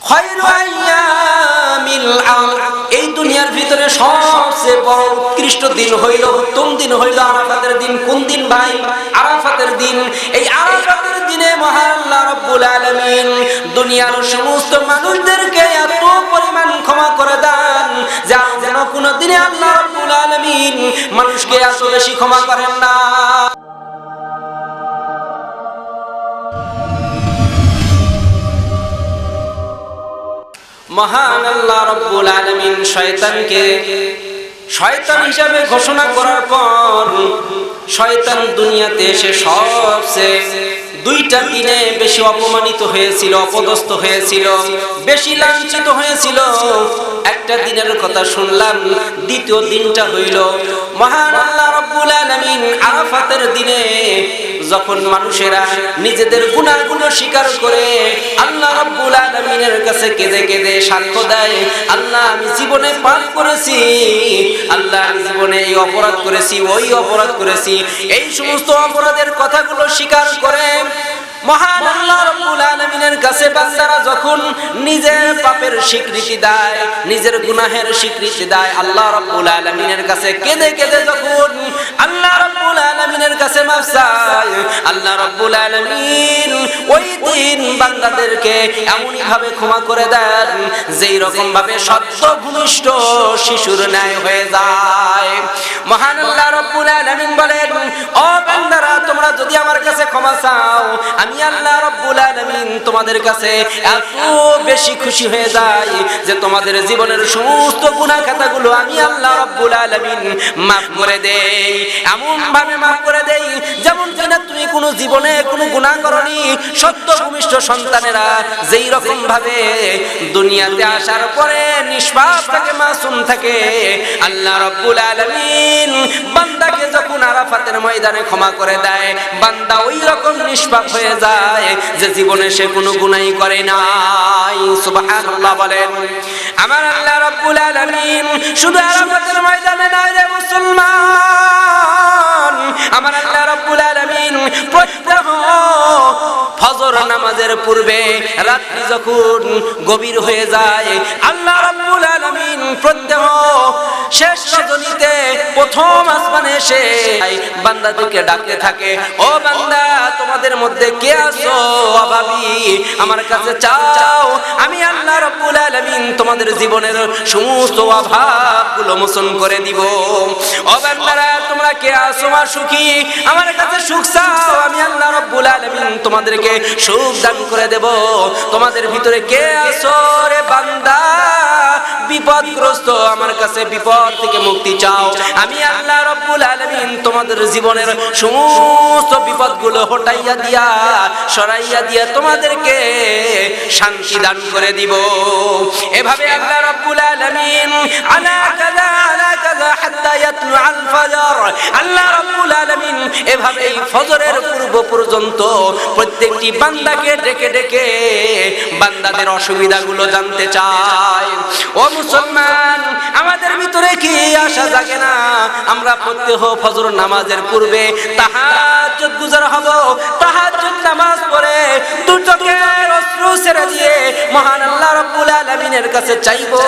খায়রু আইয়ামিল আমর, এই দুনিয়ার ভিতরে সবচেয়ে বড় উৎকৃষ্ট দিন হইল, উত্তম দিন হইল আরাফাতের দিন। কোন দিন ভাই? আরাফাতের দিন। এই আরাফাতের দিনে মহান আল্লাহ রাব্বুল আলামিন দুনিয়ার সমস্ত মানুষদেরকে এত পরিমাণ ক্ষমা করে দেন যে যেন কোনো দিনে আল্লাহ রাব্বুল আলামিন মানুষকে এত বেশি ক্ষমা করেন না। মহান আল্লাহ রাব্বুল আলামিন শয়তানকে শয়তান হিসাবে ঘোষণা করার পর শয়তান দুনিয়াতে এসে সবচেয়ে দুইটা দিনে বেশি অপমানিত হয়েছিল, অপদস্থ হয়েছিল, বেশি লাঞ্ছিত হয়েছিল। একটা দিনের কথা শুনলাম, দ্বিতীয় দিনটা হইল মহান আল্লাহ রাব্বুল আলামিন আরাফাতের দিনে, যখন মানুষেরা নিজেদের গুনাহগুলো স্বীকার করে আল্লাহ রাব্বুল আলামিনের কাছে কেঁদে কেঁদে সাক্ষ্য দেয়, আল্লাহ আমি জীবনে পাপ করেছি, আল্লাহ আমি জীবনে এই অপরাধ করেছি, ওই অপরাধ করেছি, এই সমস্ত অপরাধের কথাগুলো স্বীকার করে মহান আল্লাহ রাব্বুল আলামিনের কাছে বান্দারা যখন নিজের পাপের স্বীকৃতি দেয়, নিজের গুনাহের স্বীকৃতি দেয়, আল্লাহ রাব্বুল আলামিনের কাছে কেঁদে কেঁদে যখন আল্লাহ রাব্বুল আলামিনের কাছে মাফ চায়, আল্লাহ রাব্বুল আলামিন ওই দিন বান্দাদেরকে এমনই ভাবে ক্ষমা করে দেন যেই রকম ভাবে সদ্য ভূমিষ্ঠ শিশুর ন্যায় হয়ে যায়। মহান আল্লাহ রাব্বুল আলামিন বলেন, ও বান্দারা তোমরা যদি আমার কাছে ক্ষমা চাও, আমি আল্লাহ রাব্বুল আলামিন তোমাদের কাছে এত বেশি খুশি হয়ে যাই যে তোমাদের জীবনের সমস্ত গুনাহ খাতাগুলো আমি আল্লাহ রাব্বুল আলামিন মাফ করে দেই। এমন ভাবে মাফ করে দেই যেমন কিনা তুমি কোনো জীবনে কোনো গুনাহ করনি। সদ্য ভূমিষ্ঠ সন্তানেরা যেই রকম ভাবে দুনিয়াতে আসার পরে নিষ্পাপ থাকে, মাসুম থাকে, আল্লাহ রাব্বুল আলামিন বান্দাকে যখন আরাফাতের ময়দানে ক্ষমা করে দেয়, বান্দা ওই রকম নিষ্পাপ হয়ে যায় যে জীবনে সে কোনো গুনাহই করে নাই। সুবহানাল্লাহ বলেন। আমার আল্লাহ রাব্বুল আলামিন শুধু আরাফাতের ময়দানে নয় রে মুসলমান, আমার আল্লাহ রাব্বুল আলামিন প্রত্যহ ফজর নামাজের পূর্বে রাত্রি যখন গভীর হয়ে যায়, আল্লাহ রাব্বুল আলামিন প্রত্যহ শেষ রজনীতে প্রথম আসমানে এসে বান্দাদেরকে ডাকতে থাকে, ও বান্দা তোমাদের মধ্যে কে আছো অভাবী, আমার কাছে চাও, আমি আল্লাহ রাব্বুল আলামিন তোমাদের জীবনের সমস্ত অভাবগুলো মোচন করে দিব। ও বান্দারা তোমরা কে আছো সুখী, আমার কাছে সুখ চাও, আমি আল্লাহ রাব্বুল আলামিন তোমাদেরকে সুখ দান করে দেব। তোমাদের ভিতরে কে আছো রে বান্দা বিপদগ্রস্ত, আমার কাছে বিপদ থেকে মুক্তি চাও, আমি আল্লাহ রাব্বুল আলামিন তোমাদের জীবনের সমস্ত বিপদগুলো হটাইয়া দিয়া সরাইয়া দিয়া তোমাদেরকে শান্তি দান করে দিব। এভাবে আল্লাহ রাব্বুল আলামিন আলা কাযা হাত্তা ইয়াতলু আল ফজর, আল্লাহ রাব্বুল আলামিন এভাবে ফজরের পূর্ব পর্যন্ত প্রত্যেকটি বান্দাকে ডেকে ডেকে বান্দাদের অসুবিধাগুলো জানতে চায়। ও মুসলমান, আমাদের ভিতরে কি আশা জাগে না আমরা প্রত্যহ ফজর নামাজের পূর্বে তাহাজ্জুদ গুজার হব, তাহাজ্জুদ নামাজ পড়ে দু চোখের অশ্রু ছেড়ে দিয়ে মহান আল্লাহ রাব্বুল আলামিনের কাছে চাইবো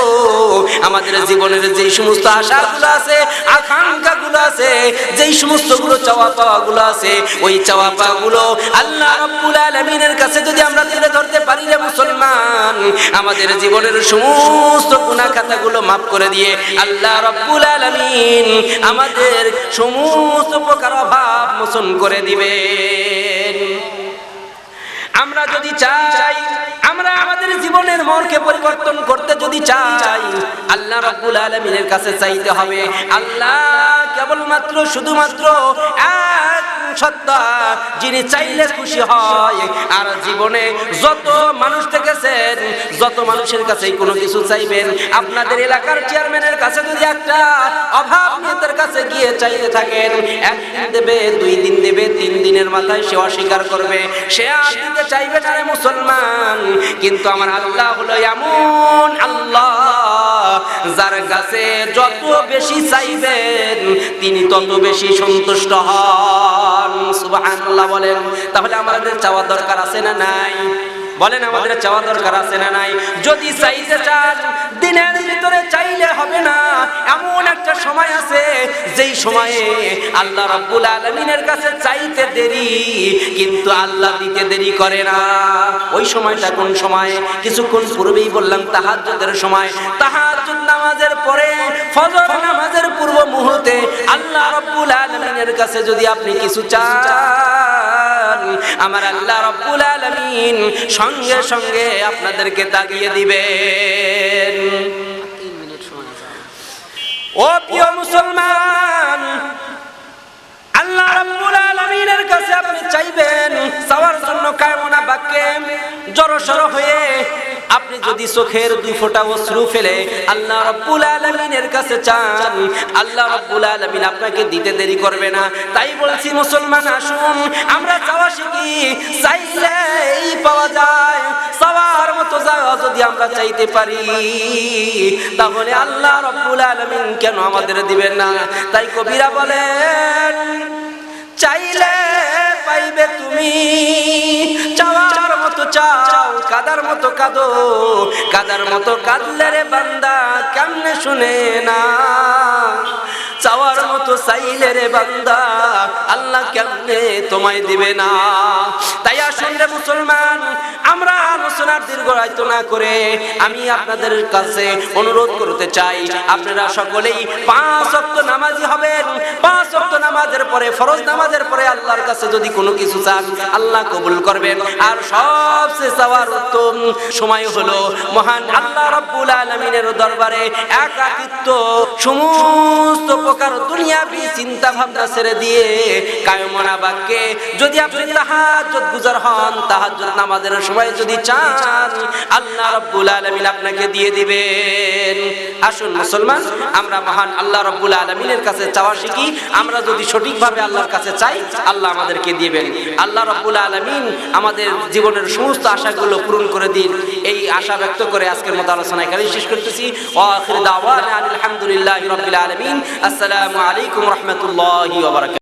আমাদের জীবনের যেই সমস্ত আশাগুলো আছে, আকাঙ্ক্ষাগুলো আছে, যেই সমস্ত গুলো চাওয়া পাওয়াগুলো আছে, ওই চাওয়া পাওয়াগুলো আল্লাহ রাব্বুল আলামিনের কাছে যদি আমরা তুলে ধরতে পারি রে মুসলমান, আমাদের জীবনের সমস্ত গুনাহ খাতাগুলো মাফ করে দিয়ে আল্লাহ রাব্বুল আলামিন আমাদের সমস্ত প্রকার অভাব মোচন করে দিবেন। আমরা যদি চাই, আমরা আমাদের জীবনের মনকে পরিবর্তন করতে যদি চাই, আল্লাহ রাব্বুল আলামিনের কাছে চাইতে হবে। আল্লাহ কেবলমাত্র শুধুমাত্র এক সত্তা, যিনি চাইলে খুশি হয়। আর জীবনে যত মানুষ দেখেছেন, যত মানুষের কাছে কোনো কিছু চাইবেন, আপনাদের এলাকার চেয়ারম্যানের কাছে যদি একটা অভাব নেতার কাছে গিয়ে চাইতে থাকেন, একদিন দেবে, 2 দিন দেবে, 3 দিনের মাথায় সে অস্বীকার করবে, সে আর দিতে চাইবে না রে মুসলমান। কিন্তু আমার আল্লাহ হলো এমন আল্লাহ, যার কাছে যত বেশি চাইবেন তিনি তত বেশি সন্তুষ্ট হন। সুবহানাল্লাহ বলেন। তাহলে আমাদের চাওয়ার দরকার আছে না নাই? বলেন আমাদের চাওয়া দরকার আছে না নাই? যদি চাইতে চান দিনের ভিতরে চাইলে হবে না, এমন একটা সময় আছে যেই সময়ে আল্লাহ রাব্বুল আলামিনের কাছে চাইতে দেরি কিন্তু আল্লাহ দিতে দেরি করে না। ওই সময়টা কোন সময়? কিছুক্ষণ পূর্বেই বললাম তাহাজ্জুদের সময়। তাহাজ্জুদ নামাজের পরে ফজর নামাজের পূর্ব মুহূর্তে আল্লাহ রাব্বুল আলামিনের কাছে যদি আপনি কিছু চান, আমার আল্লাহ রাব্বুল আলামিন সঙ্গে সঙ্গে আপনাদেরকে তাকিয়ে দিবেন। ও প্রিয় মুসলমান, আল্লাহ রাব্বুল আলামিনের কাছে আপনি চাইবেন, চাওয়ার জন্য কায়মনা বাক্যে জড়সড় হয়ে আপনি যদি চোখের দুই ফোঁটা অশ্রু ফেলে আল্লাহ রাব্বুল আলামিনের কাছে চান, আল্লাহ রাব্বুল আলামিন আপনাকে দিতে দেরি করবে না। তাই বলছি মুসলমান, আসুন আমরা চাওয়া শিখি, চাইলেই পাওয়া যায়। চাওয়ার মতো জায়গা যদি আমরা চাইতে পারি তাহলে আল্লাহ রাব্বুল আলামিন কেন আমাদের দিবেন না? তাই কবিরা বলেন, চাইলে পাইবে তুমি, চাওয়ার মতো চাও, কাদার মতো কাঁদো, কাদার মতো কাঁদলে রে বান্দা কেমনে শুনে না, চাওয়ার মতো চাইলে রে বান্দা আল্লাহ কেমনে তোমায় দিবে না। তাই আসুন রে মুসলমান, আমরা আলোচনার দীর্ঘায়িত না করে আমি আপনাদের কাছে অনুরোধ করতে চাই, আপনারা সকলেই 5 ওয়াক্ত নামাজি হবেন। 5 ওয়াক্ত নামাজের পরে, ফরজ নামাজের পরে আল্লাহর কাছে যদি কোনো কিছু চান আল্লাহ কবুল করবেন। আর সবচেয়ে চাওয়ার উত্তম সময় হলো মহান আল্লাহ রাব্বুল আলামিনের দরবারে একাকিত্ব, সমস্ত প্রকার দুনিয়াবি চিন্তা ভাবনা ছেড়ে দিয়ে কায়মনা বাক্যে যদি আপনি তাহাজ্জুদ গুজার হন, তাহাজ্জুদ নামাজের সময় যদি চান আল্লাহ রাব্বুল আলামিন আপনাকে দিয়ে দিবেন। আসুন মুসলমান, আমরা মহান আল্লাহ রাব্বুল আলামিনের কাছে চাওয়া শিখি। আমরা যদি সঠিকভাবে আল্লাহর কাছে চাই আল্লাহ আমাদেরকে দিবেন। আল্লাহ রাব্বুল আলামিন আমাদের জীবনের সমস্ত আশাগুলো পূরণ করে দিন, এই আশা ব্যক্ত করে আজকের মতো আলোচনা এখানে শেষ করতেছি। ওয়া আখিরু দাওয়ানা আলহামদুলিল্লাহি রাব্বিল আলামিন। আসসালামু আলাইকুম ওয়া রাহমাতুল্লাহি ওয়া বারাকাতুহু।